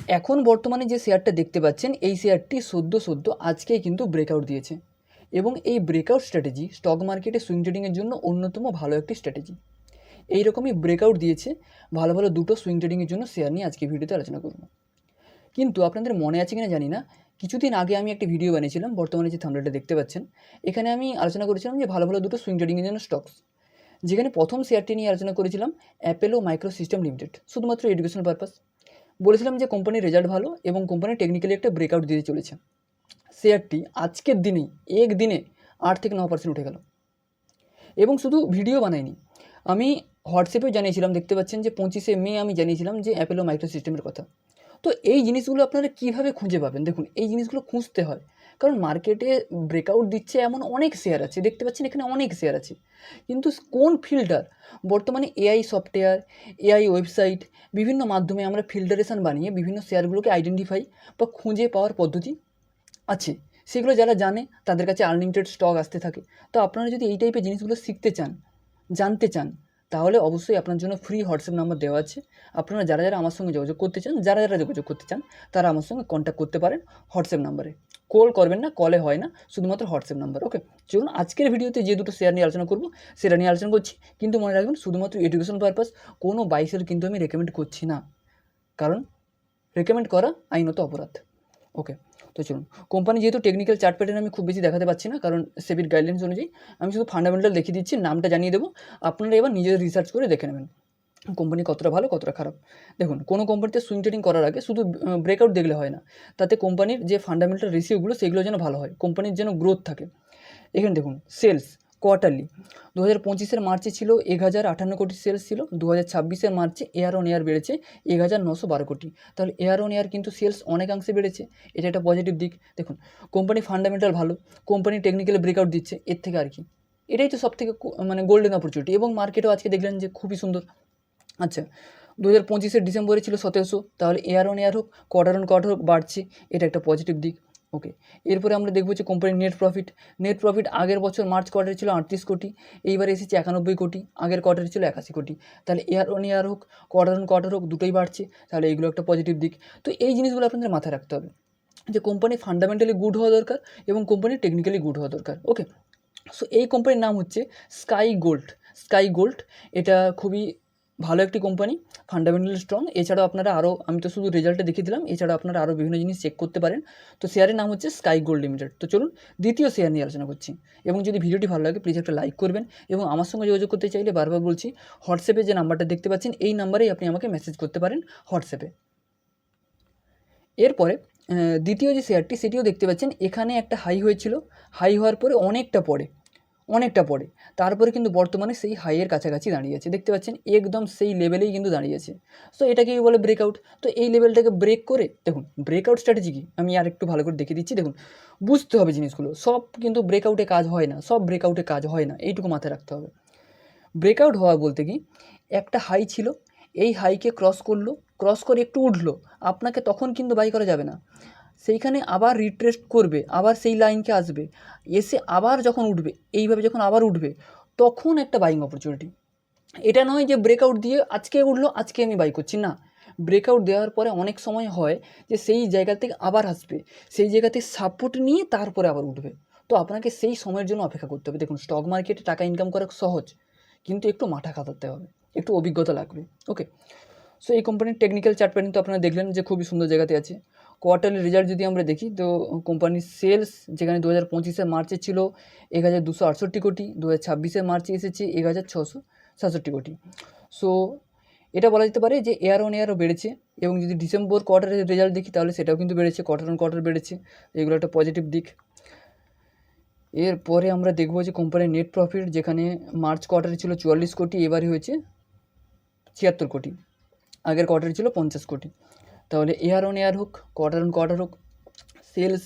এখন বর্তমানে যে শেয়ারটা দেখতে পাচ্ছেন এই শেয়ারটি সদ্য আজকেই কিন্তু ব্রেকআউট দিয়েছে এবং এই ব্রেকআউট স্ট্র্যাটেজি স্টক মার্কেটে সুইং ট্রেডিংয়ের জন্য অন্যতম ভালো একটি স্ট্র্যাটেজি। এইরকমই ব্রেকআউট দিয়েছে ভালো ভালো দুটো সুইং ট্রেডিংয়ের জন্য শেয়ার নিয়ে আজকে ভিডিওতে আলোচনা করব। কিন্তু আপনাদের মনে আছে কিনা জানি না, কিছুদিন আগে আমি একটি ভিডিও বানিয়েছিলাম, বর্তমানে যে থাম্বনেলটা দেখতে পাচ্ছেন এখানে আমি আলোচনা করেছিলাম যে ভালো ভালো দুটো সুইং ট্রেডিংয়ের জন্য স্টকস, যেখানে প্রথম শেয়ারটি নিয়ে আলোচনা করেছিলাম অ্যাপেলো মাইক্রো সিস্টেম লিমিটেড, শুধুমাত্র এডুকেশনাল পারপাস। বলেছিলাম যে কোম্পানির রেজাল্ট ভালো এবং কোম্পানি টেকনিক্যালি একটা ব্রেকআউট দিতে চলেছে। শেয়ারটি আজকের দিনেই একদিনে 8 থেকে 9% উঠে গেল এবং শুধু ভিডিও বানাইনি, আমি হোয়াটসঅ্যাপেও জানিয়েছিলাম, দেখতে পাচ্ছেন যে 25শে মে আমি জানিয়েছিলাম যে অ্যাপেলো মাইক্রো সিস্টেমের কথা। তো এই জিনিসগুলো আপনারা কীভাবে খুঁজে পাবেন? দেখুন, এই জিনিসগুলো খুঁজতে হয়, কারণ মার্কেটে ব্রেকআউট দিচ্ছে এমন অনেক শেয়ার আছে, দেখতে পাচ্ছেন এখানে অনেক শেয়ার আছে, কিন্তু কোন ফিল্টার বর্তমানে এআই সফটওয়্যার, এআই ওয়েবসাইট, বিভিন্ন মাধ্যমে আমরা ফিল্টারেশন বানিয়ে বিভিন্ন শেয়ারগুলোকে আইডেন্টিফাই বা খুঁজে পাওয়ার পদ্ধতি আছে, সেগুলো যারা জানে তাদের কাছে আনলিমিটেড স্টক আসতে থাকে। তো আপনারা যদি এই টাইপের জিনিসগুলো শিখতে চান, জানতে চান, তাহলে অবশ্যই আপনার জন্য ফ্রি হোয়াটসঅ্যাপ নাম্বার দেওয়া আছে। আপনারা যারা আমার সঙ্গে যোগাযোগ করতে চান, যারা যোগাযোগ করতে চান তারা আমার সঙ্গে কন্ট্যাক্ট করতে পারেন হোয়াটসঅ্যাপ নাম্বারে। কল করবেন না, কলে হয় না, শুধুমাত্র হোয়াটসঅ্যাপ নাম্বার। ওকে, চলুন আজকের ভিডিওতে যে দুটো শেয়ার নিয়ে আলোচনা করবো সেটা নিয়ে আলোচনা করছি, কিন্তু মনে রাখবেন শুধুমাত্র এডুকেশন পারপাস, কোনো বাইসের কিন্তু আমি রেকমেন্ড করছি না, কারণ রেকমেন্ড করা আইনত অপরাধ। ওকে, তো চলুন। কোম্পানি যেহেতু টেকনিক্যাল চার্ট প্যাটার্ন আমি খুব বেশি দেখাতে পারছি না, কারণ সেবির গাইডলাইন্স অনুযায়ী আমি শুধু ফান্ডামেন্টাল দেখিয়ে দিচ্ছি, নামটা জানিয়ে দেবো, আপনারা এবার নিজেদের রিসার্চ করে দেখে নেবেন কোম্পানি কতটা ভালো কতটা খারাপ। দেখুন, কোনো কোম্পানিতে সুইং ট্রেডিং করার আগে শুধু ব্রেকআউট দেখলে হয় না, তাতে কোম্পানির যে ফান্ডামেন্টাল রেশিওগুলো সেগুলো যেন ভালো হয়, কোম্পানির যেন গ্রোথ থাকে। এখানে দেখুন, সেলস কোয়ার্টারলি 2025-এর মার্চে ছিল 1058 কোটি সেলস ছিল, 2026-এর মার্চে এয়ার অন এয়ার বেড়েছে 1912 কোটি। তাহলে এয়ার অন এয়ার কিন্তু সেলস অনেকাংশে বেড়েছে, এটা একটা পজিটিভ দিক। দেখুন, কোম্পানি ফান্ডামেন্টাল ভালো, কোম্পানি টেকনিক্যালি ব্রেকআউট দিচ্ছে, এর থেকে আর কি, এটাই তো সবথেকে মানে গোল্ডেন অপরচুনিটি। এবং মার্কেটও আজকে দেখলেন যে খুবই সুন্দর। আচ্ছা, 2025-এর ডিসেম্বরে ছিল 1700, তাহলে এয়ার অন এয়ার হোক, কোয়ার্টার অন কোয়ার্টার হোক, বাড়ছে, এটা একটা পজিটিভ দিক। ওকে, এরপরে আমরা দেখবো যে কোম্পানির নেট প্রফিট আগের বছর মার্চ কোয়ার্টারে ছিল 38 কোটি, এইবারে এসেছে 91 কোটি, আগের কোয়ার্টারে ছিল 81 কোটি। তাহলে এয়ার অন এয়ার হোক, কোয়ার্টার অন কোয়ার্টার হোক, দুটোই বাড়ছে, তাহলে এইগুলো একটা পজিটিভ দিক। তো এই জিনিসগুলো আপনাদের মাথায় রাখতে হবে যে কোম্পানি ফান্ডামেন্টালি গুড হওয়া দরকার এবং কোম্পানি টেকনিক্যালি গুড হওয়া দরকার। ওকে, সো এই কোম্পানির নাম হচ্ছে স্কাই গোল্ড। এটা খুবই ভালো একটি কোম্পানি, ফান্ডামেন্টালি স্ট্রং। এছাড়াও আপনারা আরও, আমি তো শুধু রেজাল্টটা দেখিয়ে দিলাম, এছাড়াও আপনারা আরও বিভিন্ন জিনিস চেক করতে পারেন। তো শেয়ারের নাম হচ্ছে স্কাই গোল্ড লিমিটেড। তো চলুন দ্বিতীয় শেয়ার নিয়ে আলোচনা করছি, এবং যদি ভিডিওটি ভালো লাগে প্লিজ একটা লাইক করবেন, এবং আমার সঙ্গে যোগাযোগ করতে চাইলে বারবার বলছি, হোয়াটসঅ্যাপে যে নাম্বারটা দেখতে পাচ্ছেন এই নাম্বারেই আপনি আমাকে মেসেজ করতে পারেন হোয়াটসঅ্যাপে। এরপরে দ্বিতীয় যে শেয়ারটি সেটিও দেখতে পাচ্ছেন, এখানে একটা হাই হয়েছিল, হাই হওয়ার পরে অনেকটা পরে তারপরে কিন্তু বর্তমানে সেই হাইয়ের কাছাকাছি দাঁড়িয়ে আছে, দেখতে পাচ্ছেন একদম সেই লেভেলেই কিন্তু দাঁড়িয়ে আছে। সো এটাকেই বলে ব্রেকআউট। তো এই লেভেলটাকে ব্রেক করে, দেখুন ব্রেকআউট স্ট্র্যাটেজি কি আমি আর একটু ভালো করে দেখিয়ে দিচ্ছি। দেখুন, বুঝতে হবে জিনিসগুলো, সব কিন্তু ব্রেকআউটে কাজ হয় না, এইটুকু মাথায় রাখতে হবে। ব্রেকআউট হওয়া বলতে কি, একটা হাই ছিল, এই হাইকে ক্রস করে একটু উঠলো, আপনাকে তখন কিন্তু বাই করা যাবে না, সেইখানে আবার রিট্রেস করবে, আবার সেই লাইনকে আসবে, এসে আবার যখন উঠবে, এইভাবে যখন আবার উঠবে, তখন একটা বাইং অপরচুনিটি। এটা নয় যে ব্রেকআউট দিয়ে আজকে উঠলো, আজকে আমি বাই করছি না। ব্রেকআউট দেওয়ার পরে অনেক সময় হয় যে সেই জায়গা থেকে আবার আসবে, সেই জায়গাতে সাপোর্ট নিয়ে তারপরে আবার উঠবে। তো আপনাকে সেই সময়ের জন্য অপেক্ষা করতে হবে। দেখুন, স্টক মার্কেটে টাকা ইনকাম করা সহজ, কিন্তু একটু মাথা খাটাতে হবে, একটু অভিজ্ঞতা লাগবে। ওকে, সো এই কোম্পানির টেকনিক্যাল চার্ট প্যাটার্ন তো আপনারা দেখলেন যে খুবই সুন্দর জায়গাতে আছে। কোয়ার্টারলি রেজাল্ট যদি আমরা দেখি, তো কোম্পানির সেলস যেখানে 2025-এর মার্চে ছিল 1268 কোটি, 2026-এর মার্চে এসেছে 1667 কোটি। সো এটা বলা যেতে পারে যে এয়ার অন এয়ারও বেড়েছে, এবং যদি ডিসেম্বর কোয়ার্টারের রেজাল্ট দেখি তাহলে সেটাও কিন্তু বেড়েছে, কোয়ার্টার অন কোয়ার্টার বেড়েছে, এগুলো একটা পজিটিভ দিক। এরপরে আমরা দেখব যে কোম্পানির নেট প্রফিট, যেখানে মার্চ কোয়ার্টারে ছিল 44 কোটি, এবারে হয়েছে 76 কোটি, আগের কোয়ার্টারে ছিল 50 কোটি। তাহলে এয়ার অন এয়ার হোক, কোয়ার্টার অন কোয়ার্টার হোক, সেলস,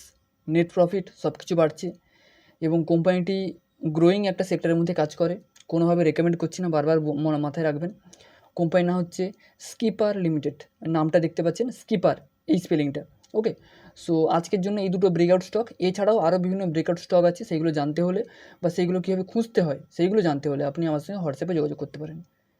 নেট প্রফিট সব কিছু বাড়ছে, এবং কোম্পানিটি গ্রোয়িং একটা সেক্টরের মধ্যে কাজ করে। কোনোভাবে রেকমেন্ড করছি না, বারবার মাথায় রাখবেন। কোম্পানির নাম হচ্ছে স্কিপার লিমিটেড, নামটা দেখতে পাচ্ছেন, স্কিপার, এই স্পেলিংটা। ওকে, সো আজকের জন্য এই দুটো ব্রেকআউট স্টক, এছাড়াও আরও বিভিন্ন ব্রেকআউট স্টক আছে, সেইগুলো জানতে হলে বা সেইগুলো কীভাবে খুঁজতে হয় সেইগুলো জানতে হলে আপনি আমার সঙ্গে হোয়াটসঅ্যাপে যোগাযোগ করতে পারেন।